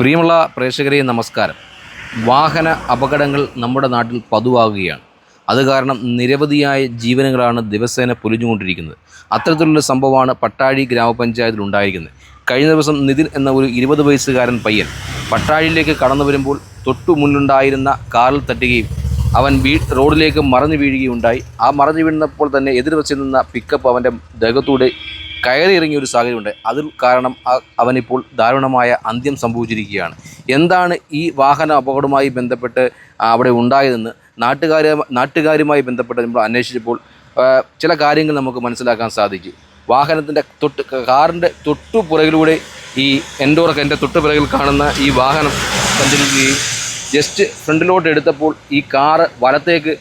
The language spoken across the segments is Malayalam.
പ്രിയമുള്ള പ്രേക്ഷകരെ നമസ്കാരം. വാഹന അപകടങ്ങൾ നമ്മുടെ നാട്ടിൽ പതിവാകുകയാണ്. അത് കാരണം നിരവധിയായ ജീവനുകളാണ് ദിവസേന പൊലിഞ്ഞുകൊണ്ടിരിക്കുന്നത്. അത്തരത്തിലുള്ള സംഭവമാണ് പട്ടാഴി ഗ്രാമപഞ്ചായത്തിൽ ഉണ്ടായിരിക്കുന്നത്. കഴിഞ്ഞ ദിവസം നിതിൻ എന്ന ഒരു 20 വയസ്സുകാരൻ പയ്യൻ പട്ടാഴിയിലേക്ക് കടന്നു വരുമ്പോൾ തൊട്ടു മുന്നിലുണ്ടായിരുന്ന കാറിൽ തട്ടുകയും അവൻ റോഡിലേക്ക് മറിഞ്ഞു വീഴുകയുണ്ടായി. ആ മറിഞ്ഞു വീഴുന്നപ്പോൾ തന്നെ എതിർവശത്ത് നിന്ന പിക്കപ്പ് അവൻ്റെ ദേഹത്തൂടെ കയറി ഇറങ്ങിയ ഒരു സാഹചര്യമുണ്ട്. അതിൽ കാരണം അവനിപ്പോൾ ദാരുണമായ അന്ത്യം സംഭവിച്ചിരിക്കുകയാണ്. എന്താണ് ഈ വാഹന അപകടവുമായി ബന്ധപ്പെട്ട് അവിടെ ഉണ്ടായതെന്ന് നാട്ടുകാരുമായി ബന്ധപ്പെട്ട് നമ്മൾ അന്വേഷിച്ചപ്പോൾ ചില കാര്യങ്ങൾ നമുക്ക് മനസ്സിലാക്കാൻ സാധിക്കും. വാഹനത്തിൻ്റെ കാറിൻ്റെ തൊട്ടു പുറകിലൂടെ ഈ എൻ്റെ തൊട്ടു പുറകിൽ കാണുന്ന ഈ വാഹനം സഞ്ചരിക്കുകയും ജസ്റ്റ് ഫ്രണ്ടിലോട്ട് എടുത്തപ്പോൾ ഈ കാറ് വലത്തേക്ക്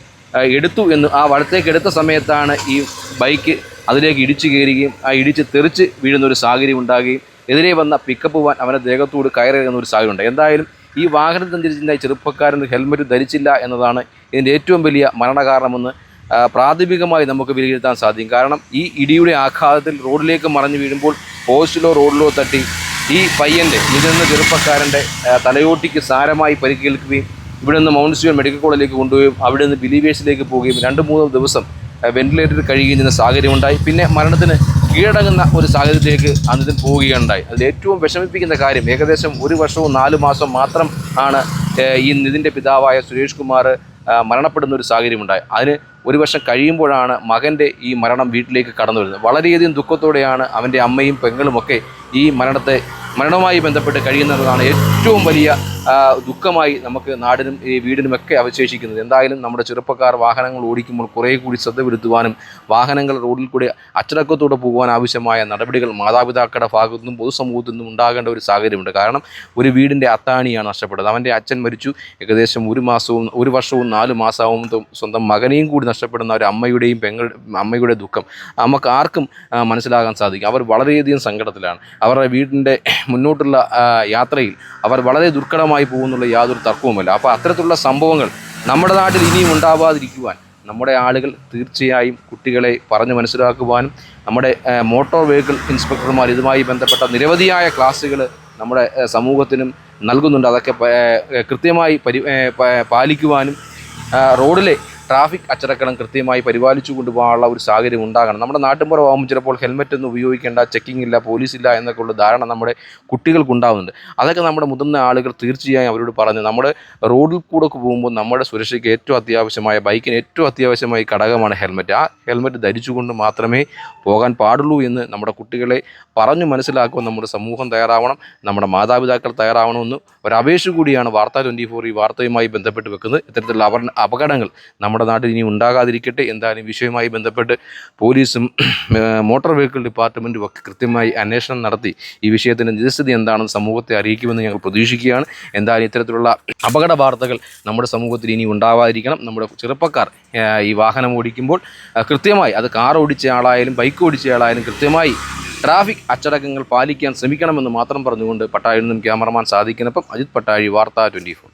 എടുത്ത സമയത്താണ് ഈ ബൈക്ക് അതിലേക്ക് ഇടിച്ചു കയറുകയും ആ ഇടിച്ച് തെറിച്ച് വീഴുന്ന ഒരു സാഹചര്യം ഉണ്ടാകുകയും എതിരെ വന്ന പിക്കപ്പ് വാൻ അവൻ്റെ ദേഹത്തോട് കയറിയുന്ന ഒരു സാഹചര്യം ഉണ്ട്. എന്തായാലും ഈ വാഹനം സഞ്ചരിച്ചിട്ടുണ്ടായ ചെറുപ്പക്കാരൻ ഹെൽമെറ്റ് ധരിച്ചില്ല എന്നതാണ് ഇതിൻ്റെ ഏറ്റവും വലിയ മരണകാരണമെന്ന് പ്രാഥമികമായി നമുക്ക് വിലയിരുത്താൻ സാധിക്കും. കാരണം ഈ ഇടിയുടെ ആഘാതത്തിൽ റോഡിലേക്ക് മറിഞ്ഞു വീഴുമ്പോൾ പോസ്റ്റിലോ റോഡിലോ തട്ടി ഈ പയ്യൻ്റെ നിന്ന ചെറുപ്പക്കാരൻ്റെ തലയോട്ടിക്ക് സാരമായി പരിക്കേൽക്കുകയും ഇവിടെ നിന്ന് മൗണ്ട് സിയോൺ മെഡിക്കൽ കോളേജിലേക്ക് കൊണ്ടുപോവുകയും അവിടെ നിന്ന് ബിലീവേഴ്സിലേക്ക് പോവുകയും 2-3 ദിവസം വെന്റിലേറ്ററിൽ കഴിയുകയും ചെയ്യുന്ന സാഹചര്യമുണ്ടായി. പിന്നെ മരണത്തിന് കീഴടങ്ങുന്ന ഒരു സാഹചര്യത്തിലേക്ക് അന്നിതിൽ പോവുകയുണ്ടായി. അതിൽ ഏറ്റവും വിഷമിപ്പിക്കുന്ന കാര്യം ഏകദേശം 1 വർഷവും 4 മാസം മാത്രം ആണ് ഈ നിതിൻ്റെ പിതാവായ സുരേഷ് കുമാർ മരണപ്പെടുന്ന ഒരു സാഹചര്യമുണ്ടായി. അതിന് 1 വർഷം കഴിയുമ്പോഴാണ് മകൻ്റെ ഈ മരണം വീട്ടിലേക്ക് കടന്നു വരുന്നത്. വളരെയധികം ദുഃഖത്തോടെയാണ് അവൻ്റെ അമ്മയും പെങ്ങളുമൊക്കെ ഈ മരണവുമായി ബന്ധപ്പെട്ട് കഴിയുന്നതാണ് ഏറ്റവും വലിയ ദുഃഖമായി നമുക്ക് നാടിനും ഈ വീടിനുമൊക്കെ അവശേഷിക്കുന്നത്. എന്തായാലും നമ്മുടെ ചെറുപ്പക്കാർ വാഹനങ്ങൾ ഓടിക്കുമ്പോൾ കുറേ കൂടി ശ്രദ്ധ വരുത്തുവാനും വാഹനങ്ങൾ റോഡിൽ കൂടി അച്ചടക്കത്തോടെ പോകുവാൻ ആവശ്യമായ നടപടികൾ മാതാപിതാക്കളുടെ ഭാഗത്തു നിന്നും പൊതുസമൂഹത്തിൽ നിന്നും ഉണ്ടാകേണ്ട ഒരു സാഹചര്യമുണ്ട്. കാരണം ഒരു വീടിൻ്റെ അത്താണിയാണ് നഷ്ടപ്പെട്ടത്. അവൻ്റെ അച്ഛൻ മരിച്ചു. ഏകദേശം 1 വർഷവും 4 മാസവും സ്വന്തം മകനെയും കൂടി നഷ്ടപ്പെടുന്ന ഒരു അമ്മയുടെ ദുഃഖം നമുക്ക് ആർക്കും മനസ്സിലാകാൻ സാധിക്കും. അവർ വളരെയധികം സങ്കടത്തിലാണ്. അവരുടെ വീടിൻ്റെ മുന്നോട്ടുള്ള യാത്രയിൽ അവർ വളരെ ദുർഘടമായി പോകുന്നുള്ള യാതൊരു തർക്കവുമില്ല. അപ്പോൾ അത്തരത്തിലുള്ള സംഭവങ്ങൾ നമ്മുടെ നാട്ടിൽ ഇനിയും ഉണ്ടാവാതിരിക്കുവാൻ നമ്മുടെ ആളുകൾ തീർച്ചയായും കുട്ടികളെ പറഞ്ഞു മനസ്സിലാക്കുവാനും നമ്മുടെ മോട്ടോർ വെഹിക്കിൾ ഇൻസ്പെക്ടർമാർ ഇതുമായി ബന്ധപ്പെട്ട നിരവധിയായ ക്ലാസ്സുകൾ നമ്മുടെ സമൂഹത്തിനും നൽകുന്നുണ്ട്. അതൊക്കെ കൃത്യമായി പാലിക്കുവാനും റോഡിലെ ട്രാഫിക് അച്ചടക്കം കൃത്യമായി പരിപാലിച്ചു കൊണ്ടുപോകാനുള്ള ഒരു സാഹചര്യം ഉണ്ടാകണം. നമ്മുടെ നാട്ടിൻപുറമാകുമ്പോൾ ചിലപ്പോൾ ഹെൽമെറ്റ് ഒന്നും ഉപയോഗിക്കേണ്ട, ചെക്കിംഗ് ഇല്ല, പോലീസില്ല എന്നൊക്കെ ഉള്ള ധാരണ നമ്മുടെ കുട്ടികൾക്കുണ്ടാകുന്നുണ്ട്. അതൊക്കെ നമ്മുടെ മുതിർന്ന ആളുകൾ തീർച്ചയായും അവരോട് പറഞ്ഞ് നമ്മുടെ റോഡിൽ കൂടെ പോകുമ്പോൾ നമ്മുടെ സുരക്ഷയ്ക്ക് ഏറ്റവും അത്യാവശ്യമായ ബൈക്കിന് ഏറ്റവും അത്യാവശ്യമായ ഘടകമാണ് ഹെൽമെറ്റ്. ആ ഹെൽമെറ്റ് ധരിച്ചുകൊണ്ട് മാത്രമേ പോകാൻ പാടുള്ളൂ എന്ന് നമ്മുടെ കുട്ടികളെ പറഞ്ഞു മനസ്സിലാക്കുവാൻ നമ്മുടെ സമൂഹം തയ്യാറാവണം, നമ്മുടെ മാതാപിതാക്കൾ തയ്യാറാവണമെന്ന് ഒരപേക്ഷ കൂടിയാണ് വാർത്ത24 ഈ വാർത്തയുമായി ബന്ധപ്പെട്ട് വെക്കുന്നത്. ഇത്തരത്തിലുള്ള അപകടങ്ങൾ നമ്മുടെ നാട്ടിൽ ഇനി ഉണ്ടാകാതിരിക്കട്ടെ. എന്തായാലും വിഷയവുമായി ബന്ധപ്പെട്ട് പോലീസും മോട്ടോർ വെഹിക്കിൾ ഡിപ്പാർട്ട്മെൻറ്റും ഒക്കെ കൃത്യമായി അന്വേഷണം നടത്തി ഈ വിഷയത്തിൻ്റെ നിജസ്ഥിതി എന്താണെന്ന് സമൂഹത്തെ അറിയിക്കുമെന്ന് ഞങ്ങൾ പ്രതീക്ഷിക്കുകയാണ്. എന്തായാലും ഇത്തരത്തിലുള്ള അപകട വാർത്തകൾ നമ്മുടെ സമൂഹത്തിൽ ഇനി ഉണ്ടാവാതിരിക്കണം. നമ്മുടെ ചെറുപ്പക്കാർ ഈ വാഹനം ഓടിക്കുമ്പോൾ കൃത്യമായി, അത് കാർ ഓടിച്ച ആളായാലും ബൈക്ക് ഓടിച്ച ആളായാലും കൃത്യമായി ട്രാഫിക് അച്ചടക്കങ്ങൾ പാലിക്കാൻ ശ്രമിക്കണമെന്ന് മാത്രം പറഞ്ഞുകൊണ്ട് പട്ടാഴിയിൽ നിന്നും ക്യാമറമാൻ സാദിഖിനൊപ്പം അജിത് പട്ടാഴി, വാർത്ത 24.